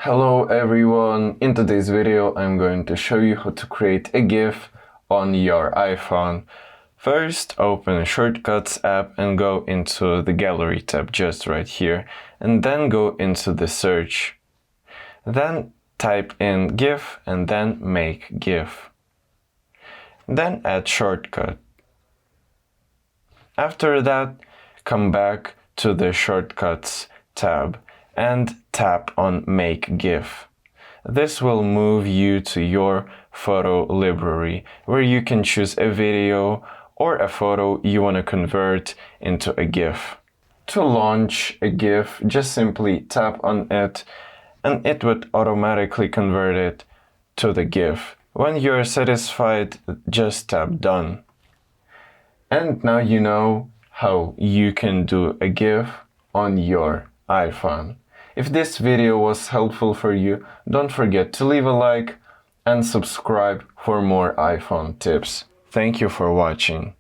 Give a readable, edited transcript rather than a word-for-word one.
Hello everyone, in today's video I'm going to show you how to create a GIF on your iPhone. First, open Shortcuts app and go into the Gallery tab just right here, and then go into the search. Then type in GIF and then make GIF. Then add shortcut. After that, come back to the Shortcuts tab and tap on Make GIF. This will move you to your photo library, where you can choose a video or a photo you want to convert into a GIF. To launch a GIF, just simply tap on it and it would automatically convert it to the GIF. When you're satisfied, just tap Done. And now you know how you can do a GIF on your iPhone. If this video was helpful for you, don't forget to leave a like and subscribe for more iPhone tips. Thank you for watching.